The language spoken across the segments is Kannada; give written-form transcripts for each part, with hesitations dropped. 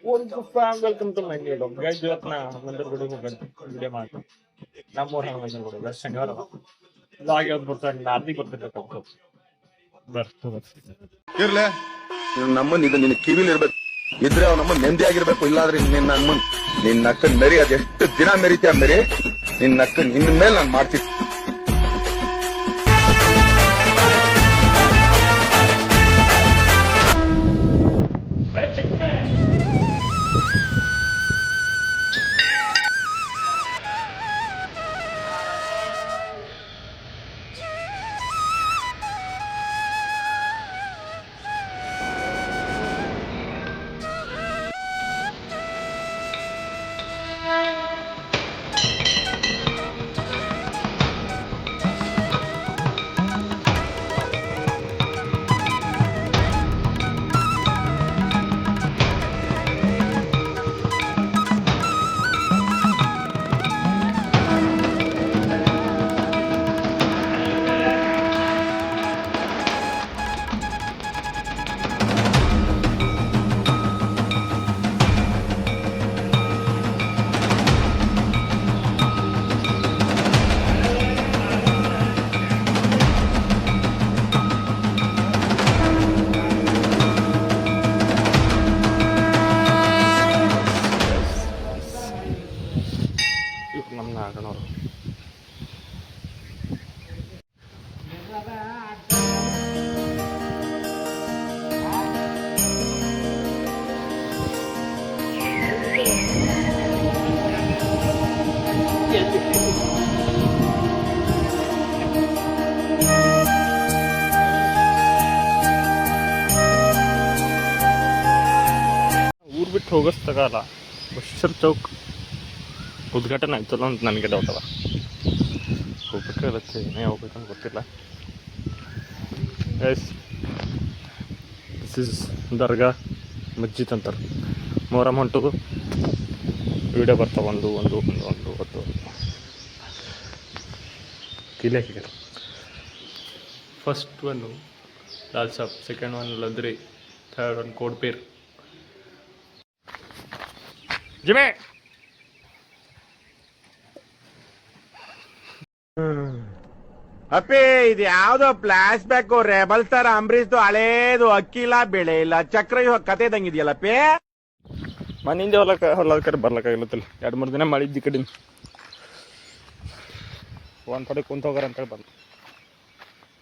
ಒಂದು welcome to my new blog guys. ಇವತ್ತು ನಾ ಮಂದಿರ ಗುಡಿಗೆ ಹೋಗೋದು ವಿಡಿಯೋ ಮಾಡ್ತೀನಿ. ನಮ್ಮೂರ ಮಂದಿರ ಗುಡಿ ಇವತ್ತು ಶನಿವಾರ ಬ್ಲಾಗ್ ಯಾವ್ದು ಬರ್ತಾರೆ ನಾರ್ದಿಗೆ ಬರ್ತಿರ್ಬೇಕು ಇರ್ಲೆ ನಮ್ಮನ್ ಇದು ನಿನ್ ಕಿವಿಲ್ ಇರ್ಬೇಕು. ಇದ್ರೆ ಅವ್ ನಮ್ಮ ನೆಮ್ಮದಿ ಆಗಿರ್ಬೇಕು. ಇಲ್ಲಾದ್ರೆ ನಿನ್ನ ನಮ್ಮನ್ ನಿನ್ನ ನಕ್ಕನ್ ಮೆರಿ ಅದೆಷ್ಟು ದಿನ ಮೆರಿತೀಯ ಮೆರಿ ನಿನ್ನ ನಕ್ಕನ್ ನಿನ್ನ ಮೇಲೆ ನಾನು ಮಾಡ್ತೀನಿ. ನಮ್ಮ ನಾಗನವರು ಊರು ಬಿಟ್ಟು ಹೋಗೋಸ್ತಗಲ್ಲ ಬಶ್ವರ್ ಚೌಕ್ ಉದ್ಘಾಟನೆ ಆಯ್ತಲ್ಲ ಅಂತ ನನಗೆ ಡೌಟ್ ಅದ. ಹೋಗ್ಬೇಕಾಗತ್ತೆ, ಏನೇ ಹೋಗ್ಬೇಕಂತ ಗೊತ್ತಿಲ್ಲ. ಎಸ್ ದಿಸ್ ಇಸ್ ದರ್ಗಾ ಮಸ್ಜಿದ್ ಅಂತಾರೆ. ಮೊಹರಂ ಹೊಂಟು ವಿಡಿಯೋ ಬರ್ತಾವೆ ಒಂದು ಕಿಲೆ ಹಾಕಿದ್ದಾರೆ. First one Lal Sab, second one ಲದ್ರಿ, ಥರ್ಡ್ ಒನ್ ಕೋಡ್ಪೇರ್. ಜಿಮೆ ಅಪ್ಪಿ ಇದು ಯಾವ್ದೋ ಫ್ಲಾಶ್ ಬ್ಯಾಕ್ ರೆಬಲ್ ತರ ಅಂಬರೀಶ್ದು ಹಳೇದು ಅಕ್ಕಿಲ್ಲ ಬೆಳೆ ಇಲ್ಲ ಚಕ್ರ ಕತೆ ಇದಂಗಿದೆಯಲ್ಲಪ್ಪಿ. ಮನೆಯಿಂದ ಹೊಲಕ್ಕೆ ಬರ್ಲಕ್ಕಾಗಿಲ್ಲತ್ತಲ್ಲ. 2-3 ದಿನ ಮಾಡಿದ್ದಿ ಕಡೆ ಒಂದು ಕಡೆ ಕುಂತ ಹೋಗಾರ ಅಂತೇಳಿ ಬಂದು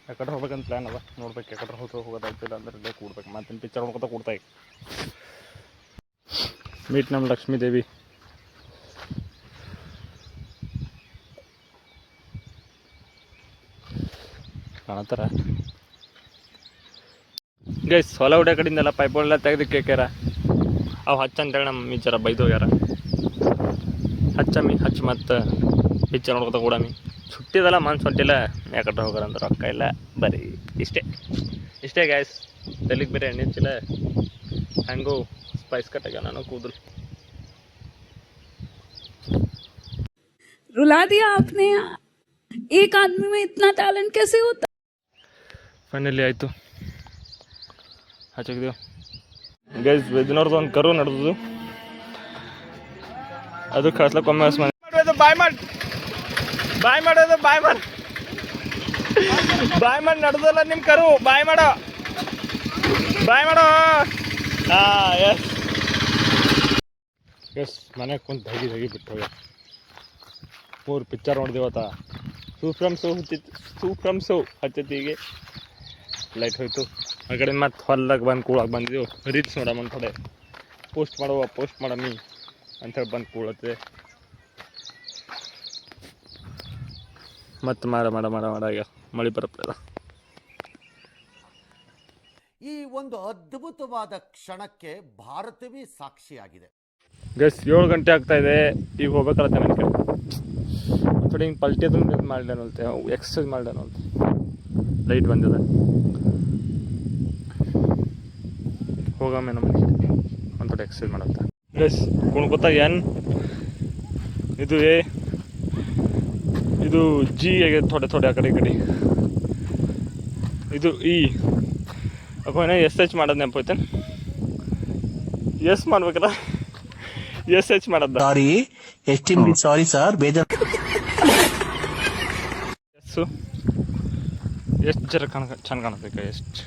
ಯಾಕಡೆ ಹೋಗ್ಬೇಕಂತ ಪ್ಲ್ಯಾನ್ ಅದ. ನೋಡ್ಬೇಕು ಯಾಕಡೆ ಹೋಗೋದಾಗ್ತಿಲ್ಲ ಅಂದ್ರೆ ಇಲ್ಲೇ ಕೂಡ್ಬೇಕು. ಮತ್ತೇನು ಪಿಕ್ಚರ್ ನೋಡ್ಕೊತ ಕೂಡ್ತಾ ಈಗ ಮೀಟ್ ನಮ್ಮ ಲಕ್ಷ್ಮೀ ದೇವಿ. ಕಾಣತ್ತಾರ ಗೈಸ್. ಹೊಲ ಹೊಡ್ಯೋ ಕಡೆಯಿಂದೆಲ್ಲ ಪೈಪುಗಳೆಲ್ಲ ತೆಗೆದಕ್ಕೆ ಕೇಕ್ಯಾರ. ಅವು ಹಚ್ಚ ಅಂತೇಳಿ ನಮ್ಮ ಮಮ್ಮಿ ಜರ ಬೈದು ಹೋಗ್ಯಾರ. ಹಚ್ಚ ಮತ್ತು ಪಿಕ್ಚರ್ ನೋಡ್ಕೊತ ಕೂಡಮಿ ಸುಟ್ಟಿದಲ್ಲ ಮನ್ಸು ಹೊಂಟಿಲ್ಲ. ಯಾಕಡೆ ಹೋಗಾರ ಅಂದ್ರೆ ರೊಕ್ಕ ಇಲ್ಲ. ಬರೀ ಇಷ್ಟೇ ಗೈಸ್. ತಲೆಗೆ ಬೇರೆ ಎಣ್ಣೆ ಹಚ್ಚಿಲ್ಲ. ಹ್ಯಾಂಗೋ ಸ್ಪೈಸ್ ಕಟ್ಟಾಗ ನಾನು ಕೂದಲು रुला दिया आपने. एक आदमी में इतना टैलेंट कैसे होता. ಫೈನಲಿ ಆಯಿತು, ಹಚ್ಚಿದೆವು ಗೈಸ್. ಇದನ್ನೋರ್ದು ಒಂದು ಕರು ನಡೆದು ಅದು ಕಳ್ಸ್ಲಕ್ಕೆ ಒಮ್ಮೆ ಬಾಯ್ ಮಾಡಿ ನಡೆದಲ್ಲ ನಿಮ್ಮ ಕರು. ಬಾಯ್ ಮಾಡೋ ಹಾಂ ಎಸ್ ಮನೆಗೆ ಕುಂತು ದಗಿ ಬಿಟ್ಟು ಹೋಗ್ಯ. 3 ಪಿಕ್ಚರ್ ನೋಡಿದೆವತ್ತ. ಸೂ ಫ್ರಮ್ ಸೋ ಹಚ್ಚತ್ತಿಗೆ ಲೈಟ್ ಹೋಯ್ತು. ಆ ಕಡೆ ಮತ್ತೆ ಹೊಲ್ದಾಗ ಬಂದು ಕೂಳಕ್ಕೆ ಬಂದಿದ್ದೆವು. ರೀಲ್ಸ್ ನೋಡಮ್ಮ ಥೋಡೆ ಪೋಸ್ಟ್ ಮಾಡಮ್ಮಿ ಅಂಥೇಳಿ ಬಂದು ಕೂಳತ್ತೆ. ಮತ್ತು ಮಾಡ ಮಳೆ ಬರಪ್ಪಲ್ಲ. ಈ ಒಂದು ಅದ್ಭುತವಾದ ಕ್ಷಣಕ್ಕೆ ಭಾರತವೇ ಸಾಕ್ಷಿಯಾಗಿದೆ. ಗೈಸ್ 7 ಗಂಟೆ ಆಗ್ತಾಯಿದೆ. ಈಗ ಹೋಗ್ಬೇಕಲ್ಲ ನನ್ನ ಕಡೆ ಥೋಡೆ ಹಿಂಗೆ ಪಲ್ಟಿದು ಮಾಡ್ಲೇನಲ್ತೆ, ಎಕ್ಸಸೈಸ್ ಮಾಡ್ಲೇನಲ್ತೆ. ಲೈಟ್ ಬಂದಿದೆ, ಹೋಗಮ್ಮೆ ನಮಗೆ ಒಂದು ಥೋಡೆ ಎಕ್ಸಸೈಸ್ ಮಾಡತ್ತೆ. ಗೈಸ್ ಕುಣ್ಕೋತ ಎನ್ ಇದು ಎ ಇದು ಜಿ ಆಗಿದೆ ಥೋಡೆ ಆ ಕಡೆ ಈ ಕಡೆ. ಇದು ಇ ಅಪ್ಪ ಎಸ್ ಎಚ್ ಮಾಡೋದು ನೆನಪೈತೆ. ಎಸ್ ಮಾಡ್ಬೇಕಲ್ಲ, ಎಸ್ ಎಚ್ ಮಾಡದ. ಸಾರಿ, ಎಕ್ಸ್ಟ್ರೀಮ್ಲಿ ಸಾರಿ ಸರ್, ಬೇಜಾರ್. ಎಸ್ಸು ಎಷ್ಟು ಜರ ಚಂದ ಕಾಣಬೇಕು, ಎಷ್ಟು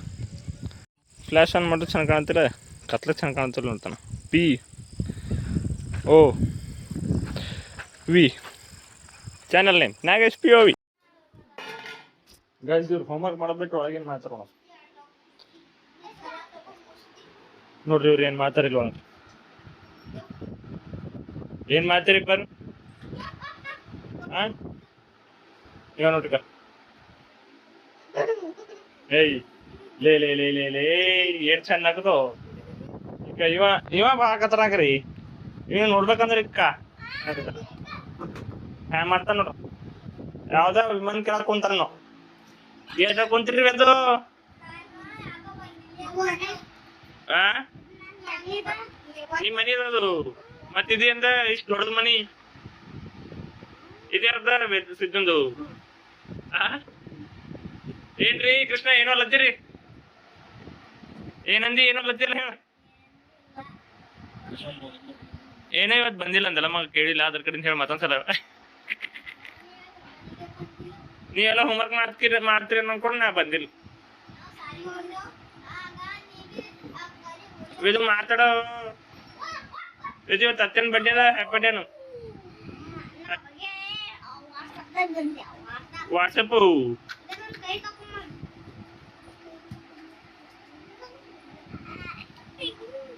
ಫ್ಲ್ಯಾಶ್ ಆನ್ ಮಾಡಿದ್ರೆ ಚೆನ್ನಾಗಿ ಕಾಣ್ತಿಲ್ಲ, ಕತ್ಲೆ ಚೆನ್ನಾಗಿ ಕಾಣ್ತಿಲ್ಲ ಅಂತಾನೆ. P O V channel name Nagesh POV. Guys ಇವ್ರು ಹೋಮ್ವರ್ಕ್ ಮಾಡಬೇಕು, ಒಳಗೇನು ಮಾತಾಡೋಣ ನೋಡ್ರಿ. ಇವ್ರು ಏನು ಮಾತಾಡಿಲ್ಲ ಒಳಗೆ, ಏನು ಮಾತಾಡಿ ಬರ್ ಹಾಂ ಈಗ ನೋಡ್ರಿ. ಏಯ್ ಲೇ ಲೇ ಲೇ ಲೇ ಲೇ ಏನ್ ಚಂದ ಆಗದು ಈಗ. ಇವ ಬಾಕತ್ರಾಗ್ರಿ, ಇವ ನೋಡ್ಬೇಕಂದ್ರೆ ಇಕ್ಕ ಹ್ಯಾ ಮಾಡ್ತಾನ ನೋಡ್ರಿ. ಯಾವ್ದ ವಿಮಾನ ಕೆಳಕ್ ಕುಂತಾನ, ಏಟ ಕುಂತಿರಿ ಅದು ನಿಮ್ ಮನಿ ಇರೋದು ಮತ್ತಿದೆ ಅಂದ ಇಷ್ಟು ದೊಡ್ಡದ ಮನಿ ಇದ್ಯಾರ್ದ ಸಿದ್ದಂದು. ಏನ್ರಿ ಕೃಷ್ಣ ಏನೋ ಲತ್ತೀರಿ, ಏನಂದಿ ಏನೋ ಲತ್ತಿಲ್ಲ ಹೇಳ. ಏನೋ ಇವತ್ತು ಬಂದಿಲ್ಲ ಅಂದಲ್ಲ ಮಗ, ಕೇಳಿಲ್ಲ ಅದ್ರ ಕಡೆಯಿಂದ ಹೇಳಿ ಮತ್ತೊಂದ್ಸಲ. ನೀವೆಲ್ಲ ಹೋಮ್ವರ್ಕ್ ಮಾಡ್ತೀರಿ ಅನ್ಕೊಂಡು ನಾ ಬಂದಿಲ್ಲ. ಇದು ಮಾತಾಡೋ ಇದು ಇವತ್ತು ಅತ್ತನ ಬಡ್ಡಿ ಅದ, ಹ್ಯಾಪಿ ಬಡ್ಡೇನು ವಾಟ್ಸಪ್.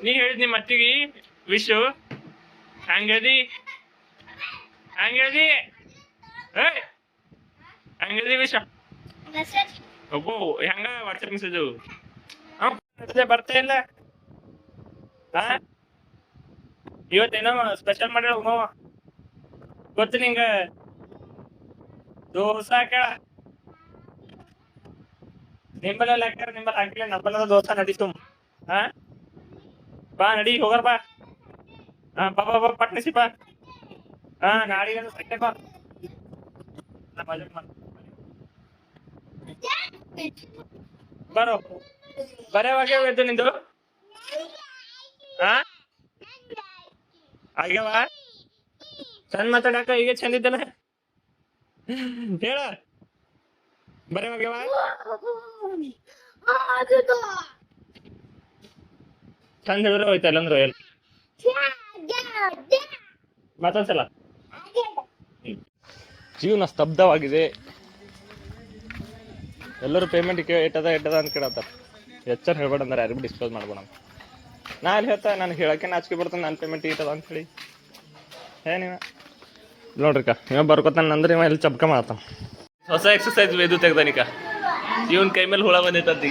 ನೀ ಹೇಳಿದ್ ನಿಮ್ಮ ಅತ್ತಿಗೆ ವಿಶು ಹಂಗದಿ ಹಂಗದಿ ವಿಷ ಒಬ್ಬು ಹೆಂಗ ವಾಟ್ಸಪ್ ಮೆಸೇಜು ಬರ್ತಾ ಇಲ್ಲ. ಇವತ್ತೇನೋ ಸ್ಪೆಷಲ್ ಮಾಡಿ ಹೋಗೋ ಗೊತ್ತು ನಿಂಗ. ದೋಸಾ ಕೇಳ ನಿಂಬಲ್ಲ ಹಾಕ್ಯಾರ, ನಿಂಬಲ್ ಹಾಕಿಲ್ಲ, ನಮ್ಮಲ್ಲ ದೋಸಾ ನಡೀತು. ಬಾ ನಡಿ ಹೋಗರ ಬಾ. ಬಾ ಬಾ ಬಾ ಪಟ್ನಿಸಿ ಬಾ. ನಾಳೆ ಸೆಕೆಂಡ್ ಬಾ. ಬರೋ ಬರೇವಾಗ್ಯಾವ ಎದ್ದು ನಿಂದು ಆಗ್ಯಾವ ಚಂದ ಮಾತಾಡಕ ಈಗ ಚಂದ ಇದ್ದಾನ ಹೇಳ. ಬರೇವಾಗ್ಯಾವ ಚಂದ ಹೇಳಿದ್ರೆ ಹೋಯ್ತಾ, ಇಲ್ಲಂದ್ರೆ ಹೋಯಲ್ಲ. ಮತ್ತೊಂದ್ಸಲ ಜೀವನ ಸ್ತಬ್ಧವಾಗಿದೆ. ಎಲ್ಲರೂ ಪೇಮೆಂಟ್ ಎಟ್ಟದ ಅಂತ ಕೇಳತ್ತಾರ. ಎಚ್ಚರ ಹೇಳ್ಬೇಡ ಅಂದ್ರೆ ಯಾರಿಗೂ ಡಿಸ್ಕ್ಲೋಸ್ ಮಾಡ್ಬೇಡ. ನಾ ಅಲ್ಲಿ ಹೇಳ್ತಾ ನನಗೆ ಹೇಳಕ್ಕೆ ನಾಚಿಕೆ ಬರ್ತಾನೆ, ನನ್ನ ಪೇಮೆಂಟ್ ಇಟ್ಟದ ಅಂತ ಹೇಳಿ. ಏನಿವ ನೋಡ್ರಿಕ ಇವ ಬರ್ಕೊತಾನ ಅಂದ್ರೆ ಇವ ಇಲ್ಲಿ ಚಪ್ಕ ಮಾಡ್ತಾನ. ಹೊಸ ಎಕ್ಸಸೈಸ್ ವೇದು ತೆಗ್ದಾನಿಕ, ಇವನ್ ಕೈ ಮೇಲೆ ಹುಳ ಬಂದೈತಂತ.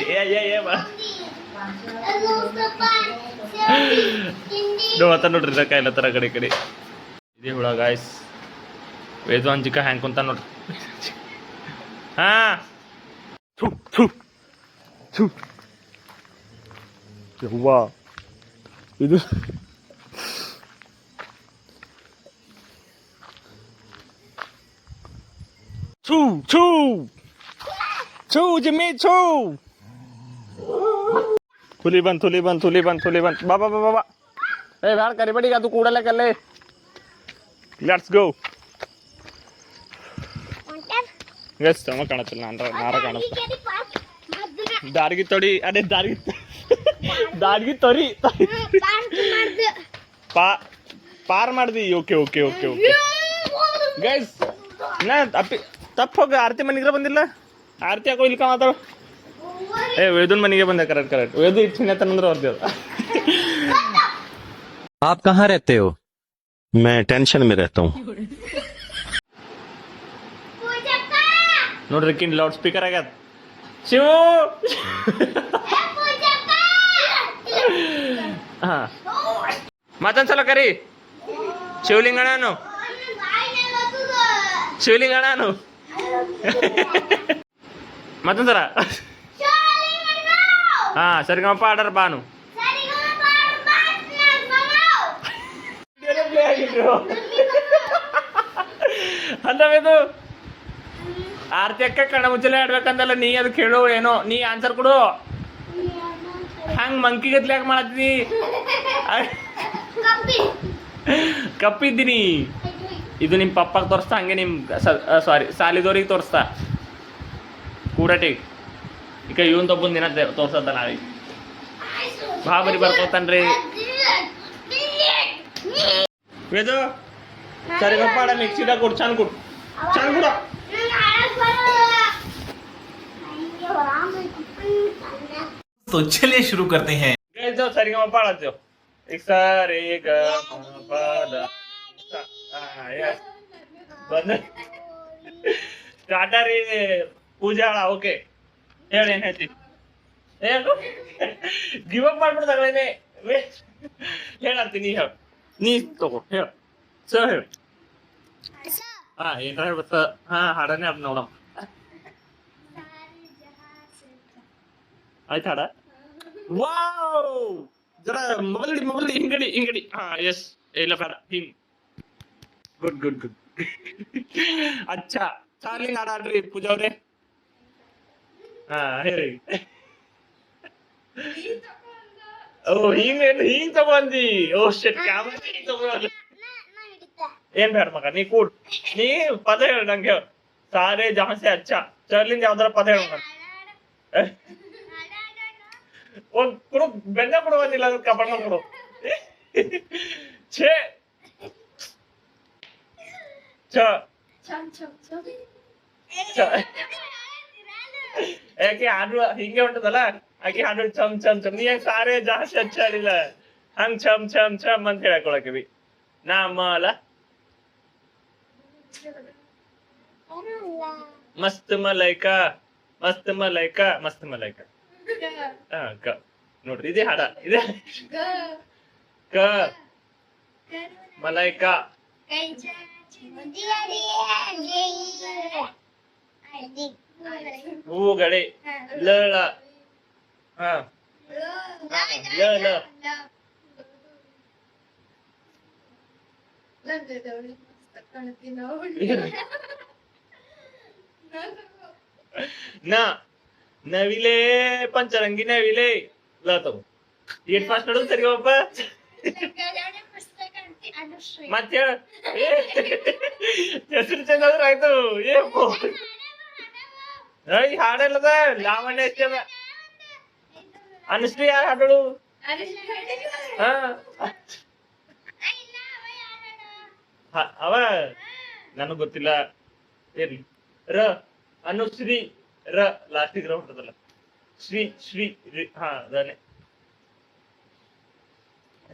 ನೋಡ್ರಿ ಕಾಯಿಲತ್ತಾರ ಕಡೆ ಕಡೆ ಇದೇ ಹುಳ ಗಾಯ್ಸ್. ವೇದು ಅಂಜಿಕ ಹ್ಯಾಂಗ್ ಕುಂತ ನೋಡ್ರಿ. ಯವ್ವಾ ಇದು ಜಿಮ್ಮಿ ಥುಲಿ ಬಂದ್ ಬಾ ಬಾ ಬಾ ಬಾ. ಏ ಬ್ಯಾಡ ಕರಿಬೇಡಿ, ಅದು ಕೂಡಲೇ ಕಲ್ಲೇ. Let's go. ಎಸ್ ತಮ್ಮ ಕಾಣತ್ತಿಲ್ಲ, ನಾರ ಕಾಣುತ್ತ. ದಾರಿಗೆ ತೊಡಿ, ಅದೇ ದಾರಿಗೆ ತೊರಿ ಪಾರ್ ಮಾಡ್ದಿ. Okay okay okay okay guys, ನಾ ತಪ್ಪ ಹೋಗ. ಆರತಿ ಮನೆಗೆ ಬಂದಿಲ್ಲ, ಆರತಿ ಹಾಕೋ ಇಲ್ಕ ಮಾತಾಡು. ವೇದನ್ ಮನೆಗೆ ಬಂದೆ. ಕರೆಕ್ಟ್ ವೇದು ಇಟ್ಟಿನಂದ್ರೆ ಅವ್ರದ್ದು. आप कहाँ रहते हो? मैं टेंशन में रहता हूँ. ನೋಡ್ರಿ ಕಿನ್ ಲೌಡ್ ಸ್ಪೀಕರ್ ಆಗ್ಯಾದ. ಶಿವು ಹಾ ಮತ್ತೊಂದ್ಸಲ ಕರಿ. ಶಿವಲಿಂಗಣ್ಣನು ಮತ್ತೊಂದ್ಸಲ. ಹಾ ಸರಿಗಮಪ ಆರ್ಡರ್ ಬಾನು. ಅಂದವೇದು ಆರತಿ ಅಕ್ಕ ಕಣ್ಣ ಮುಚ್ಚಲೆ ಆಡ್ಬೇಕಂದಲ್ಲ, ನೀ ಅದು ಕೇಳು. ಏನೋ ನೀ ಆನ್ಸರ್ ಕೊಡು. ಹಂಗ್ ಮಂಕಿ ಗತ್ಲೆ ಯಾಕೆ ಮಾಡತ್ತಿ? ಕಪ್ಪಿದ್ದೀನಿ. ಇದು ನಿಮ್ಮ ಪಪ್ಪಗೆ ತೋರಿಸ್ತಾ, ಹಂಗೆ ನಿಮ್ಮ ಸಾರಿ ಸಾಲಿದವ್ರಿಗೆ ತೋರಿಸ್ತಾ ಕೂಡಟಿ. ಈಗ ಇವನ್ ಒಬ್ಬನ ದಿನ ತೋರ್ಸತ್ತ ನಾಳೆ ಬಾಬರಿ ಬರ್ಕೋತಾನ್ರಿ. ವೇದು ಸರಿ ಗಪ್ಪಾಡ ಮಿಕ್ಸಿದಾಗ ಕೊಡು, ಚಂದ ಕೊಡು, ಚಂದ ಕೊಡು. तो चलिए शुरू करते हैं. ಸರಿ ಗಪ್ಪ ಆಡತ್ತೇವ್ ಈಗ. ಸರಿ ಗ ಬಂದ ಸ್ಟಾರ್ಟರ್ ಪೂಜಾ ಓಕೆ ಹೇಳಿ ಏನ್ ಹೇಳ್ತಿ? ಏನು ಗಿವ್ ಅಪ್ ಮಾಡ್ಬಿಡ್ತಾಗಳೇನೆ. ಹೇಳತ್ತೀನಿ, ಹೇಳ ನೀ ತಗೋ, ಹೇಳ ಸರ್ ಹೇಳ. ಹಾ ಏನಾರ ಹೇಳ್ಬತ್ತ. ಹಾ ಹಾಡನೇ ಅದ್ ನೋಡಮ್. ಆಯ್ತು ಹಾಡ. ವಾವ್ ಜರ ಮೊಬೈಲ್ ಹಿಂಗಡಿ. ಹಾ ಎಸ್ ಇಲ್ಲ ಬೇಡ ಹಿಂಗ್. Good good good. ಅಚ್ಚಾ ಚಾರ್ಲಿಂಗ್ ಹಾಡಾಡ್ರಿ ಪೂಜಾ ಅವ್ರೆ. ಹಾ ಹೇಳಿ. ಓ ಹಿಂಗ್ ತಗೊಂಡಿ. ಓ ಶೆಟ್ ಕ್ಯಾಮರಾ ಹಿಂಗ್ ತಗೊಂಡ್. ಏನ್ ಬೇಡ ಮಗ, ನೀ ಕೂಡ್, ನೀ ಪದ ಹೇಳ ನಂಗೆ. ಸಾರೆ ಜಾಸ್ತಿ ಅಚ್ಚ ಚರ್ಲಿಂದ ಯಾವ್ದಾರ ಪದ ಹೇಳ. ಒಂದ್ ಕೊಡು, ಬೆನ್ನ ಕೊಡುವಂದಿಲ್ಲ, ಅದ್ರ ಕಬಡ್ಡ ಕೊಡು. ಛೇ ಛ ಯಾಕೆ ಹಾಡು ಹಿಂಗೆ ಉಂಟದಲ್ಲ, ಆಕೆ ಹಾಡು ಚಮ್ ಚಮ್ ಚಮ್. ನೀ ಹೆಂಗ್ ಸಾರೆ ಜಾಸ್ತಿ ಅಚ್ಚ ಆಡಿಲ್ಲ, ಹಂಗ್ ಚಮ್ ಚಮ್ ಚಮ್ ಅಂತ ಹೇಳಕೊಳಕಿವಿ. ನಾಮಲ ಮಸ್ತ್ ಮಲೈಕಾ, ಮಸ್ತ್ ಮಲೈಕಾ, ಮಸ್ತ್ ಮಲೈಕಾ. ಹಾ ಕ ನೋಡ್ರಿ, ಇದೇ ಹಾಡ, ಇದೆ ಕ ಮಲೈಕಾ. ಹೂಗಡೆ ಲಳ. ಹಾ ಲ ಲ ನ ನವಿಲೆ ಪಂಚರಂಗಿ ನವಿಲೆ ಲತವು. ಏಟ್ ಫಾಸ್ಟ್ ನೋಡು ಸರಿ ಒಬ್ಬ ಮತ್ತೆ ಹೇಳ. ಹೆಸರು ಚಂದ್ರ ಆಯ್ತು. ಏ ಹಾಡಲ್ಲದ ಲಾವಣ್ಯ ಎಷ್ಟದ ಅನುಶ್ರೀ ಯಾರು ಹಾಡಳು? ಹಾ ಅವ ನನಗ್ ಗೊತ್ತಿಲ್ಲ. ಇರ್ಲಿ. ರ ಅನುಶ್ರೀ ರ ಲಾಸ್ಟಿಗೆ ರ ಹೊಂಟದಲ್ಲ. ಶ್ರೀ ಶ್ರೀ ಹಾ ಅದಾನೆ.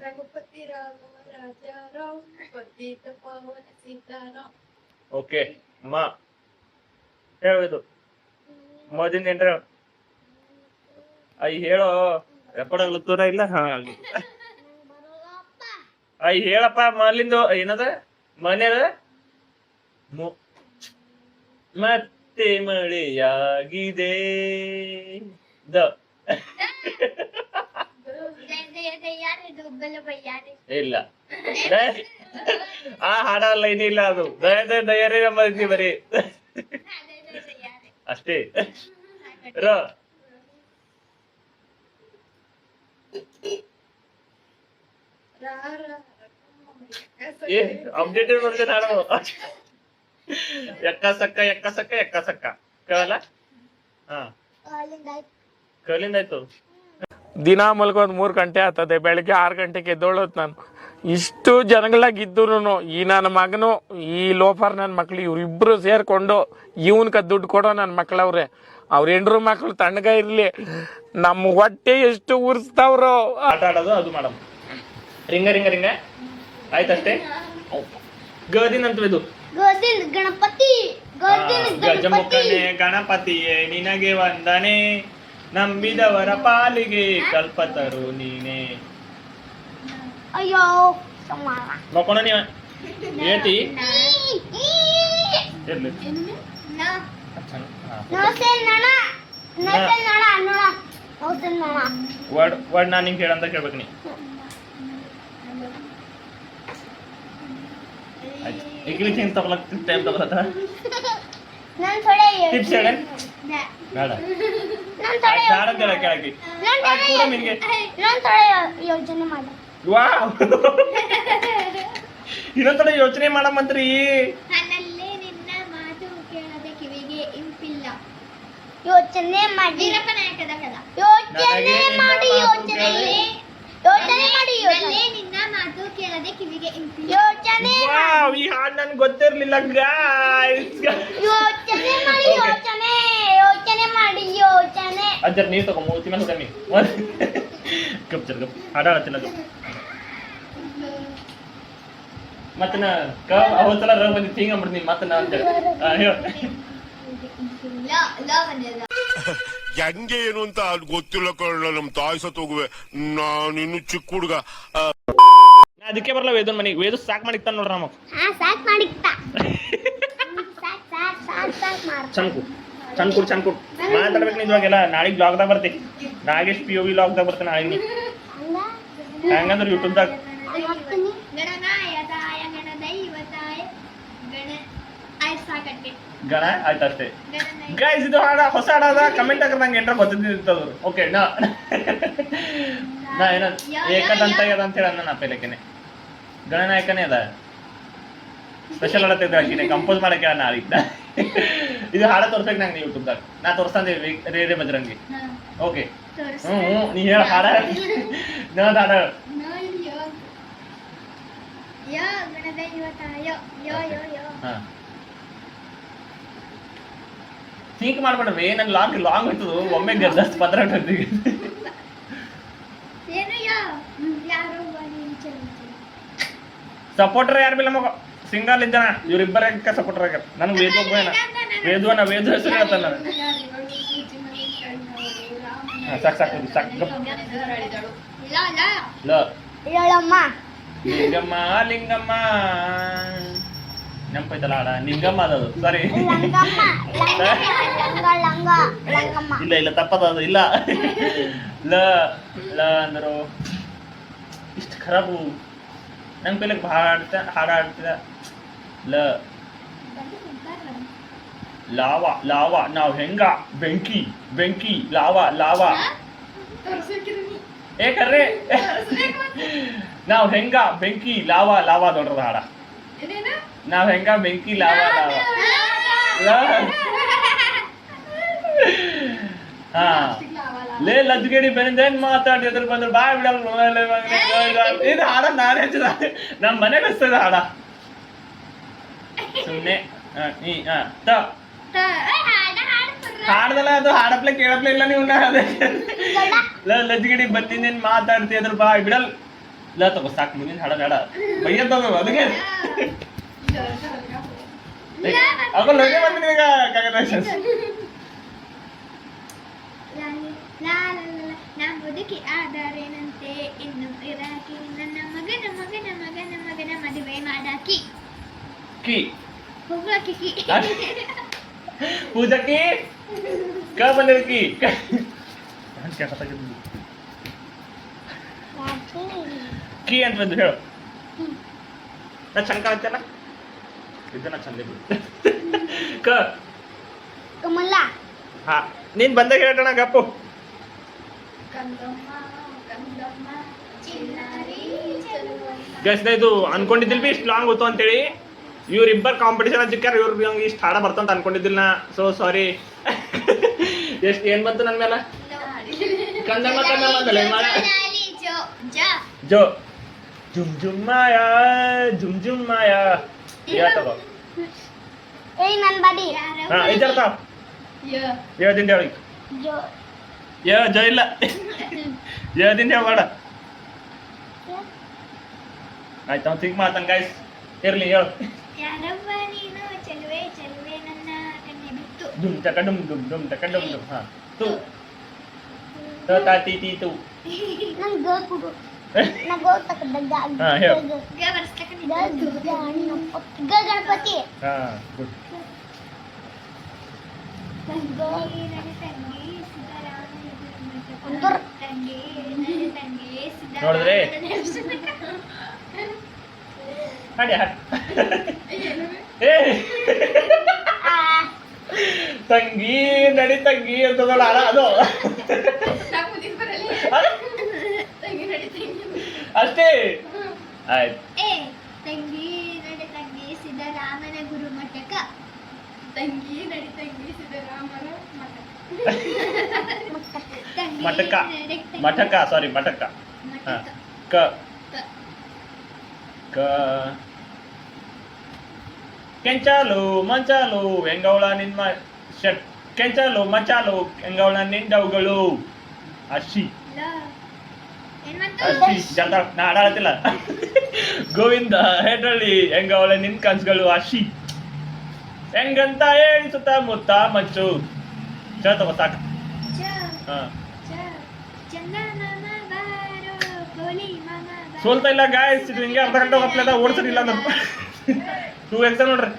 ರಘುಪತಿ ರಾಮ ರಾಜ ರಾಮ್ ಪತಿತ ಪಾವನ ಸೀತಾರಾಮ್. ಓಕೆ ಮ ಹೇಳೋದು ಮೊದಲಿಂದ ಏನ್ರ ಐ ಹೇಳೋ ಎಪ್ಪಡಗ್ಲತ್ತೂರ ಇಲ್ಲ. ಹಾ ಐ ಹೇಳಪ್ಪ ಮೊದಲಿಂದು ಏನದ ಮನೆಯದ. ಮತ್ತೆ ಮಳೆಯಾಗಿದೆ ದ ಇಲ್ಲ ಆ ಹಾಡಲ್ಲ ಏನಿಲ್ಲ, ಅದು ದಯ ದಯರೇ ನಮ್ಮ ಬರೀ ಅಷ್ಟೇ. ರ ಏ ಅಪ್ಡೇಟೆಡ್ ವರ್ಷನ್ ಹಾಡು. ಎಕ್ಕ ಸಕ್ಕ ಎಕ್ಕ ಸಕ್ಕ ಎಕ್ಕ ಸಕ್ಕ ಕೇಳಲ್ಲ. ಹಾ ಕಲಿಂದ ಆಯ್ತು. ದಿನ ಮಲ್ಕೊಂಡ್ 3 ಗಂಟೆ ಆಗ್ತದೆ, ಬೆಳಗ್ಗೆ 6 ಗಂಟೆಗೆ ಎದ್ದೋಳತ್ ನಾನು. ಇಷ್ಟು ಜನಗಳಾಗಿದ್ದು ಈ ನನ್ನ ಮಗನು ಈ ಲೋಫರ್ ನನ್ನ ಮಕ್ಳು ಇವ್ರಿಬ್ರು ಸೇರ್ಕೊಂಡು ಇವನ್ಕ ದುಡ್ಡು ಕೊಡೋ ನನ್ನ ಮಕ್ಳವ್ರೆ. ಅವ್ರ ಹೆಂಡ್ರು ಮಕ್ಳು ತಣ್ಣಗ ಇರ್ಲಿ, ನಮ್ಮ ಹೊಟ್ಟೆ ಎಷ್ಟು ಉರ್ಸ್ತಾವ್ರು. ಆಟ ಆಡೋದು ಅದು ಮಾಡಮ್. ರಿಂಗ ರಿಂಗ ರಿಂಗ ಆಯ್ತಷ್ಟೇ. ಗದಿನ್ ಅಂತದ್ದು ಗಣಪತಿ ಗಜಮುಖನೇ ಗಣಪತಿಯೇ ನಿನಗೆ ವಂದನೆ, ನಂಬಿದವರ ಪಾಲಿಗೆ ಕಲ್ಪತರು ನೀನೆ. ಅಯ್ಯೋ ಮಕ್ಕೋಣ ನೀವ ಹೇಳ್ತಿ. ವರ್ಡ್ ನಾನು ನಿಂಗೆ ಹೇಳಂತ ಕೇಳ್ಬೇಕು ನೀ. ಈಗಲೇ ಹಿಂಗೆ ತಗೊಳಕ್ ಟೈಮ್ ತಗೊಳತ್ತ. ಟಿಪ್ಸ್ ಹೇಳ ಬೇಡ ಬೇಡ ಕೇಳಕ್ಕೆ ಯೋಜನೆ ಮಾಡ. ವಾವ್ ಇನ್ನೊಂದ್ಸಲ ಯೋಚನೆ ಮಾಡಮಂತ್ರಿ. ನನ್ನಲ್ಲೇ ನಿನ್ನ ಮಾತು ಕೇಳದೆ ಕಿವಿಗೆ ಇಂಪಿಲ್ಲ. ಯೋಚನೆ ಮಾಡಿ ನಾಯಕದ ಕದ. ಯೋಚನೆ ಮಾಡಿ ಯೋಚನೆ ನಿನ್ನ ಮಾತು ಕೇಳದೆ ಕಿವಿಗೆ ಇಂಪಿಲ್ಲ. ಯೋಚನೆ ವಾವ್, ಈ ಹಾಡು ನನ್ಗೆ ಗೊತ್ತಿರ್ಲಿಲ್ಲ ಗಾಯ್ಸ್. ಯೋಚನೆ ಮಾಡಿ ಯೋಚನೆ ಮಾಡಿ ಯೋಚನೆ. ಅಜ್ಜರ ನೀರು ತಗೋ, ಮೂತಿ ಮೇಲೆ ಕಮ್ಮಿ ಗಪ್ ಜರ್ ಗಪ್ ಹಾಡಾಡತ್ತಿಲ್ಲ ಗಪ್. ಮತ್ತೆ ನಾ ಅವತ್ತಲ್ಲ ರ ಬಂದಿತ್ತು ಹಿಂಗ ಮಾಡ್ತೀನಿ ಮತ್ತೆ ನಾ ಅಂತ ಹೇಳ ಹೆಂಗೆ ಏನು ಅಂತ ಗೊತ್ತಿಲ್ಲ ಕಳ್ಳ. ನಮ್ ತಾಯಿ ಸತ್ ಹೋಗುವೆ, ನಾನಿನ್ನು ಚಿಕ್ಕ ಹುಡುಗ. ಅದಕ್ಕೆ ಬರಲ್ಲ ವೇದನ್ ಮನೆಗೆ. ವೇದ ಸಾಕ್ ಮಾಡಿಕ್ತಾನ ನೋಡ್ರ ನಮ್ಮ. ಸಾಕ್ ಮಾಡಿಕ್ತಾ ಚಂದ್ ಕುಡ್ ಮಾತಾಡ್ಬೇಕು ನಿಜವಾಗೆಲ್ಲ. ನಾಳೆಗೆ ಬ್ಲಾಗ್ದಾಗ ಬರ್ತಿ. ನಾಗೇಶ್ POV ಬ್ಲಾಗ್ದಾಗ ಬರ್ತಾನೆ ನಾಳೆಗೆ. ಹೆಂಗಂದ್ರೆ ಯೂಟ್ಯೂಬ್ದಾಗ ಗಣನಾಯಕಾಯ ಗಣದೈವತಾಯ ಗಣ ಆಯ್ತು ಸಾಕಟ್ಟೆ ಗಣ ಆಯ್ತು ಅಷ್ಟೇ ಗೈಸ್. ಇದು ಹಾಡ ಹೊಸ ಹಾಡದ ಕಮೆಂಟ್ ಹಾಕಿದ್ರೆ ನಂಗೆ ಏನಾರ ಗೊತ್ತಿರ್ತದ್ರು. ಓಕೆ ನಾ ಏನ ಏಕದಂತ ಅಂತ ಹೇಳ ನನ್ನ ಪೈಲಕ್ಕೇನೆ ಗಣನಾಯಕನೇ ಅದ. ಸ್ಪೆಷಲ್ ಹಾಡತ್ತಿದ್ದ ಹಾಕಿನಿ ಕಂಪೋಸ್ ಮಾಡಕ್ಕೆ ನಾಳಿದ್ದ. ಇದು ಹಾಡ ತೋರ್ಸಕ್ ನಂಗೆ ಯೂಟ್ಯೂಬ್ದಾಗ ನಾ ತೋರಿಸ್ತಂದೆ ರೇರೆ ಬಜರಂಗಿ. ಓಕೆ ನೀ ಹೇಳ ಹಾಡ ನದ ಹಾಡ ಥಿಂಕ್ ಮಾಡ್ಬೇಡ್ರಿ. ನನ್ ಲಾಂಗ್ ಹೋಯ್ತದ ಒಮ್ಮೆ ಗದ್ದಷ್ಟು ಪತ್ರ ಹೊಟ್ಟಿಗೆ. ಸಪೋರ್ಟರ್ ಯಾರು ಬಿಲ್ಲ ಮಗ ಸಿಂಗಲ್ ಇದ್ದಾನ. ಇವ್ರಿಬ್ಬರ ಸಪೋರ್ಟರ್ ಆಗ್ಯಾರ. ನನ್ಗೆ ವೇದು ಹೆಸರು ಹೇಳ್ತಾನ. ಸಾಕು ಲಿಂಗಮ್ಮ ನೆನಪೈತಲ್ಲ ಹಾಡ. ನಿಂಗಮ್ಮ ಅದದು, ಸಾರಿ ಇಲ್ಲ ತಪ್ಪದ ಅದು ಇಲ್ಲ. ಲ ಅಂದರು ಇಷ್ಟು ಖರಾಬು. ನಂಗೆ ಪೈಲಕ್ ಹಾಡ ಆಡ್ತಿದ. ಲಾವಾ ನಾವ್ ಹೆಂಗ ಬೆಂಕಿ ಲಾವಾ ಏ ಕರ್ರೆ ನಾವ್ ಹೆಂಗ ಬೆಂಕಿ ಲಾವಾ ದೊಡ್ಡದ ಹಾಡ. ನಾವ್ ಹೆಂಗ ಬೆಂಕಿ ಲಾವಾ ಹಾ ಲೇ ಲಜ್ಗೇಡಿ ಬೆಂದೇನ್ ಮಾತಾಡಿದ್ರ ಬಂದ್ರೆ ಬಾಯ್ ಬಿಡಲ್ಲ. ಇದು ಹಾಡ ನಾನೇ ಹಚ್ಚಿದ ನಮ್ಮ ಮನೆ ಬೆಸ್ತದ ಹಾಡ ಸುಮ್ನೆ. ಹಾಡ್ದಲ್ಲ ಅದು ಹಾಡಪ್ಲೆ ಕೇಳಪ್ಲೆ ಇಲ್ಲ ನೀವು. ಲಜ್ಗಿಡಿ ಬಂದಿನೇನ್ ಮಾತಾಡ್ತಿದ್ರ ಬಾಯ್ ಬಿಡಲ್. ಇಲ್ಲ ತಗೋ ಸಾಕು, ಮುಂದಿನ ಹಾಡ ಬೇಡ ಬೈಯದ ಅದಕ್ಕೆ. ಅವಾಗ ಲಗ್ಗೆ ಬಂದಿನಿ ಈಗ ಕಂಗ್ರಾಚುಲೇಷನ್ಸ್. ಬದುಕಿ ಆದರೇನಂತೆ ಇನ್ನು ಇರಾಕಿ ನನ್ನ ಮಗನ ಮದುವೆ ಮಾಡಾಕಿ ಪೂಜಾಕಿ ಕ ಬಂದಿರಕಿ ಕಿ ಅಂತ ಬಂದು ಹೇಳು. ನಾ ಚಂದ ಕಾಣ್ತಲ್ಲ ಇದನ್ನ ಚಂದ ಕಮಲ. ಹಾ ನೀನ್ ಬಂದಾಗ ಹೇಳೋಣ ಗಪ್ಪು. ಗೈಸ್ ಇದು ಅನ್ಕೊಂಡಿದ್ದಿಲ್ ಬಿ ಇಷ್ಟು ಲಾಂಗ್ ಹೋಯ್ತು ಅಂತೇಳಿ. ಇವ್ರಿಬ್ಬರು ಕಾಂಪಿಟೇಷನ್ ಹಚ್ಚಿಕ್ಕಾರ. ಇವ್ರಿಗೆ ಇಷ್ಟು ಹಾಡ ಬರ್ತಂತ ಅನ್ಕೊಂಡಿದ್ದಿಲ್ಲ ನಾ. So sorry. ಎಷ್ಟು ಏನ್ ಬಂತು ನನ್ನ ಮೇಲೆ ಜೋ ಜುಮ್ ಮಾಯಾ ತಗೋ. ನನ್ ಬಾಡಿ ಹಾ ಇದ್ದಾರ್ತಾವ ಹೇಳ್ದಿಂದ ಹೇಳಿ. ಜೋ ಇಲ್ಲ ಹೇಳ್ದಿಂದ ಹೇಳ್ಬೇಡ ಆಯ್ತು. ಅವ್ನು ಥಿಂಕ್ ಮಾಡ್ತಾನೆ ಗೈಸ್. ಇರ್ಲಿ ಹೇಳು. ಯಾರವ್ವ ನೀನು ಚೆಲುವೆ ನನ್ನ ಕಣ್ಣೆ ಬಿತ್ತು. ಡುಮ್ ಟಕ ಡುಮ್ ಹಾ ತು ತಿ ತು ನನ್ ಗ ಕುಡು ನಾ ಗೋ ತಕದಗ್ಗ ಹಾ ಹೇಳು. ಗ ಬರ್ಸ್ಲಕ ಗ ಗಣಪತಿ. ಹಾ ಗುಡ್. ನೋಡಿದ್ರೆ ತಂಗಿ ನಡಿ ತಂಗಿ ಅಂತದಲ್ಲ ಅದು ಅಷ್ಟೇ ಆಯ್ತು. ತಂಗಿ ಸಿದ್ದರಾಮನ ಗುರು ಮಠಕ ತಂಗಿ ನಡಿ ತಂಗಿ ಸಿದ್ದರಾಮನ ಮಠಕ ಮಠಕ ಸಾರಿ ಮಠಕ ಹಾಂ ಕ ಕ ಕೆಂಚಾಲು ಮಂಚಾಲು ಹೆಂಗವಳ ನಿನ್ನ ಶಟ್ ಕೆಂಚಾಲು ಮಂಚಾಲು ಹೆಂಗವಳ ನಿಂದವುಗಳು ಅಶಿ ಅಶಿ ಜಂತ ನಾ ಹಾಡಾಡ್ತಿಲ್ಲ ಗೋವಿಂದ ಹೆಡ್ರಳ್ಳಿ ಹೆಂಗವಳ ನಿನ್ ಕನ್ಸುಗಳು ಅಶಿ ಹೆಂಗಂತ ಹೇಳಿ ಸುತ್ತಮುತ್ತ ಮಚ್ಚು ಹೇಳ್ತವ ಸಾಕು ಹಾಂ ಸೋಲ್ತಾ ಇಲ್ಲ ಗಾಯ್ಸ್ ಇದು ಹಿಂಗೆ ಅರ್ಧ ಗಂಟೆ ಹೋಗ್ಲದ ಓಡಿಸಿಲ್ಲ ನಾನು 2 ಎಕ್ಸಾಮ್ ನೋಡ್ರಿ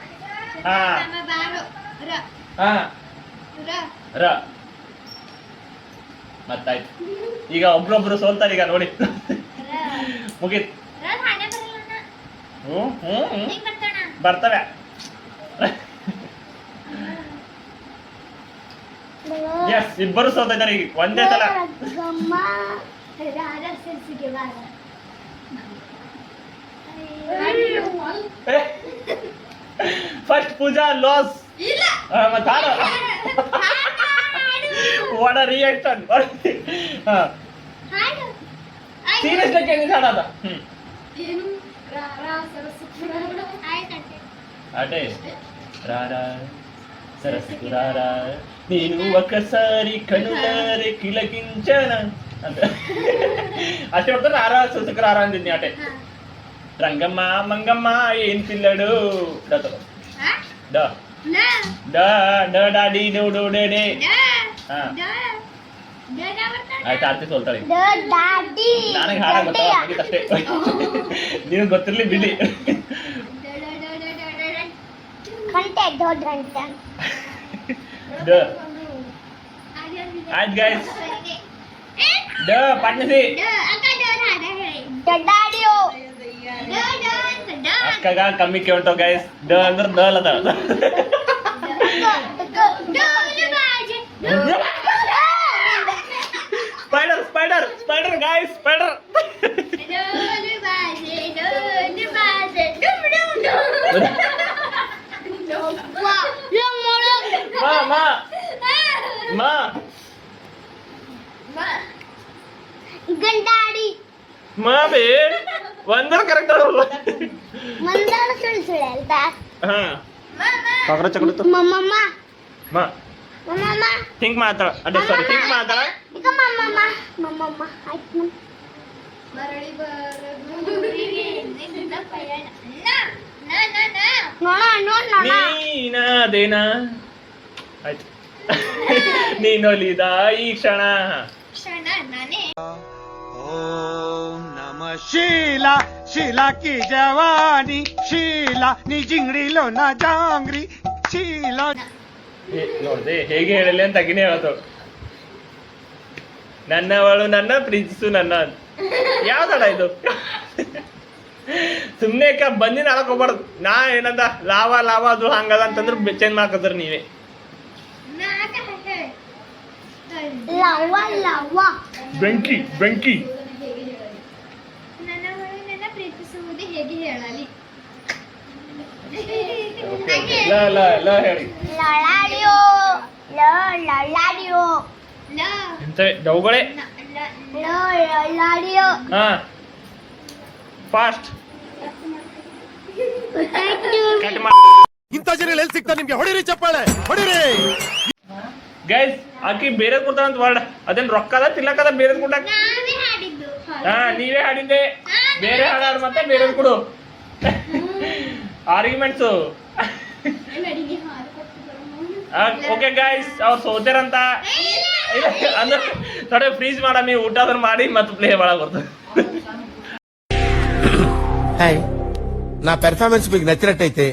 ಹಾಂ ಹಾಂ ರ ಮತ್ತಾಯ್ತು ಈಗ ಒಬ್ರೊಬ್ರು ಸೋಲ್ತಾರೆ ಈಗ ನೋಡಿ ಮುಗೀತು ಹ್ಞೂ ಹ್ಞೂ ಬರ್ತವೆ ಎಸ್ ಇಬ್ಬರು ಸೋಲ್ತಾ ಇದ್ದಾರೆ ಈಗ ಒಂದೇ ಸಲ ಫಸ್ಟ್ ಪೂಜಾ ಲಾಸ್ ಮತ್ತೆ ವಾಡ ರಿಯಾಕ್ಷನ್ ಸೀರಿಯಸ್ ಕೇಳಿದ ಹಾಡದ ಅಟೇ ರಾರ ಸರಸ್ವತಿ ರಾರ ನೀನು ಒಕ್ಕಸಾರಿ ಕಣ್ಣುತ್ತಾರೆ ಕಿಲಕಿಂಚನ ಅಂತ ಅಷ್ಟೇ ಹೊಡ್ತಾರೆ ರಾರ ಸರಸ್ವತಿ ರಾರ ಅಂದಿದ್ನಿ ಅಟೆ ರಂಗಮ್ಮ ಮಂಗಮ್ಮ ಏನ್ ತಿಲ್ಲಡು ಡ ಡ ಡ ಡಾಡಿ ಡು ಡು ಡೆ ಡೆ ಹಾ ಆಯ್ತು ಆರ್ತಿ ಸೋಲ್ತಾಳೆ ನನಗೆ ಹಾಡ ಗೊತ್ತಾಗ ಅಷ್ಟೇ ನೀವು ಗೊತ್ತಿರ್ಲಿ ಬಿಡಿ ಡ ಆಯ್ತು ಗೈಸ್ ಡ ಪಾಟ್ನಿಸಿ ಅಕ್ಕಗ ಕಮ್ಮಿ ಕೇಳ್ತಾವ ಗೈಸ್ ಡ ಅಂದ್ರೆ ದ ಅದ spider spider spider guys spider ಮಾ ಮಾ ಮಾ ಗಂಡಾಡಿ ಮಾ ಬೇ ಒಂದರ ಕರೆಕ್ಟ್ ಮಂದಾಳ ಸುಳ್ಳು ಸುಳ್ಳು ಅಂತ ಹಾ ಕಾಕ್ರೋಚ್ ಚಕಡುತ್ತು ಮಮ್ಮಮ್ಮ ಮಾ ಮಮ್ಮಮ್ಮ ಥಿಂಕ್ ಮಾತಾಡ ಅದೇ ಸಾರಿ ಥಿಂಕ್ ಮಾತಾಡ ಈಗ ಮಮ್ಮಮ್ಮ ಮಮ್ಮಮ್ಮ ಆಯ್ತು ಮರಳಿ ಬರಗುರಿಗೆ ನಿನ್ನ ಪಯಣ ನೋಣ ನೋಣ ನೀನದೇನ ಆಯ್ತು ನೀನೊಲಿದ ಈ ಕ್ಷಣ ಕ್ಷಣ ನಾನೇ ओम नमः शीला शीला की जवानी शीला नी जिंगड़ी लो ना जांगरी शीला ನೋಡ್ದೆ ಹೇಗೆ ಹೇಳಲಿ ಅಂತ ಅಗಿನೇ ಹೇಳ್ತು ನನ್ನವಳು ನನ್ನ ಪ್ರೀತಿಸು ನನ್ನ ಯಾವ್ದಡ ಇದು ಸುಮ್ಮನೆ ಬಂದಿನ ಆಳಕ್ ಹೋಗ್ಬಾರ್ದು ನಾ ಏನಂದ ಲಾವ ಲಾವ ಅದು ಹಂಗದ ಅಂತಂದ್ರೆ ಚೇಂಜ್ ಮಾಡ್ಕೊತಾರ ನೀವೇ ಲವ್ವ ಲವ್ವ ಬೆಂಕಿ ಬೆಂಕಿ ನನ್ನ ಪ್ರೀತಿಸುವುದು ಹೇಗೆ ಹೇಳಲಿ ಲ ಲ ಲ ಹೇಳಿ ಲಳಾಡಿಯೋ ಲಳಾಡಿಯೋ ಲ ಎಂತ ಡೌಗಳೇ ಲಳಾಡಿಯೋ ಹಾ ಫಾಸ್ಟ್ ಕಟ್ ಮಾಡಿ ಇಂಥ ಜನ ಎಲ್ಲಿ ಸಿಗ್ತಾರೆ ನಿಮ್ಗೆ ಹೊಡಿರಿ ಚಪ್ಪಾಳೆ ಹೊಡಿರಿ ಗೈಸ್ ಆಕಿ ಬೇರೆ ಕೊಡ್ತಾರಂತ ವರ್ಡ್ ಅದೇನ್ ರೊಕ್ಕದ ತಿಲ್ಲಕದ ಬೇರೆ ಕೊಟ್ಟಾಕ ನಾವೇ ಹಾಡಿದ್ದು ಹಾ ನೀವೇ ಹಾಡಿದ್ದೆ ಬೇರೆ ಹಾಡಾಡ್ ಮತ್ತೆ ಬೇರೆ ಕೊಡು ಆರ್ಗ್ಯುಮೆಂಟ್ಸು ಓಕೆ ಗೈಸ್ ಅವ್ರು ಸೋತಾರಂತ ಅಂದ್ರೆ ಥೋಡೆ ಫ್ರೀಜ್ ಮಾಡಮಿ ಊಟ ಅದ್ರ ಮಾಡಿ ಮತ್ತೆ ಪ್ಲೇ ಮಾಡಕ್ ಬರ್ತದೆ హాయ్ నా పెర్ఫార్మెన్స్ మీకు నచ్చినట్టయితే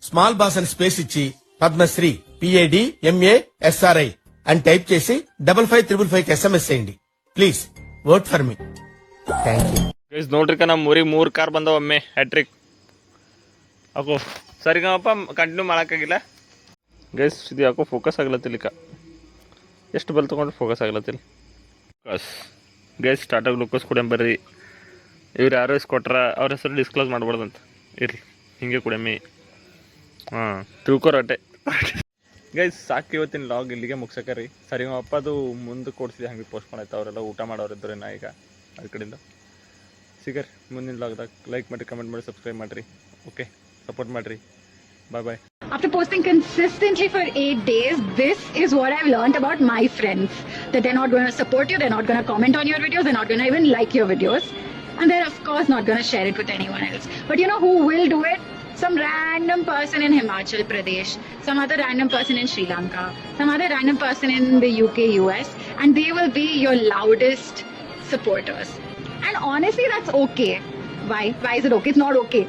స్మాల్ బాస్ అని స్పేస్ ఇచ్చి పద్మశ్రీ PADMASRI అని టైప్ చేసి 55555 SMS చేయండి please vote for me thank you guys ನೋಡ್ರಿ ನಮ್ಮ ಊರಿಗೆ 3 ಕಾರ್ ಬಂದವ ಒಮ್ಮೆ ಹ್ಯಾಟ್ರಿಕ್ ಅಕೋ ಸರಿಗಪ್ಪ ಕಂಟಿನ್ಯೂ ಮಾಡೋಕ್ಕಾಗಿಲ್ಲ ಗೈಸ್ ಇದು ಯಾಕೋ ಫೋಕಸ್ ಆಗ್ಲತ್ತಿಲ್ಲಿಕ ಎಷ್ಟು ಬಲ್ ತೊಗೊಂಡ್ರೆ ಫೋಕಸ್ ಆಗ್ಲತ್ತಿಲ್ಲ ಫೋಕಸ್ ಗೈಸ್ ಟಾಟಾ ಗ್ಲೂಕೋಸ್ ಕುಡಿಯಂ ಬರ್ರಿ ಇವ್ರು ಯಾರೋ ಕೊಟ್ರ ಅವ್ರ ಹೆಸರು ಡಿಸ್ಕ್ಲೋಸ್ ಮಾಡ್ಬಾರ್ದಂತ ಇರ್ಲಿ ಹಿಂಗೆ ಕುಡಿಯಮ್ಮಿ ಹಾಂ ತಿಳ್ಕೊರಟೆ ಗೈಸ್ ಸಾಕು ಇವತ್ತಿನ ಲಾಗ್ ಇಲ್ಲಿಗೆ ಮುಗ್ಸಕರಿ ಸರಿ ಅಪ್ಪದು ಮುಂದೆ ಕೊಡ್ಸಿದೆ ಹಂಗೆ ಪೋಸ್ಟ್ ಮಾಡೈತೆ ಅವರೆಲ್ಲ ಊಟ ಮಾಡೋರಿದ್ರೆ ನಾ ಈಗ ಅದ್ರ ಕಡೆಯಿಂದ ಸಿಗರಿ ಮುಂದಿನ ಲಾಗ್ದಾಗ ಲೈಕ್ ಮಾಡಿರಿ ಕಮೆಂಟ್ ಮಾಡಿ ಸಬ್ಸ್ಕ್ರೈಬ್ ಮಾಡಿರಿ ಓಕೆ ಸಪೋರ್ಟ್ ಮಾಡಿರಿ ಬಾಯ್ After posting consistently for 8 days, this is what I've learned about my friends. That they're not going to support you, they're not going to comment on your videos, they're not going to even like your videos. And they're of course not going to share it with anyone else. But you know who will do it? Some random person in Himachal Pradesh, some other random person in Sri Lanka, some other random person in the UK, US, and they will be your loudest supporters. And honestly, that's okay. Why? Why is it okay? It's not okay.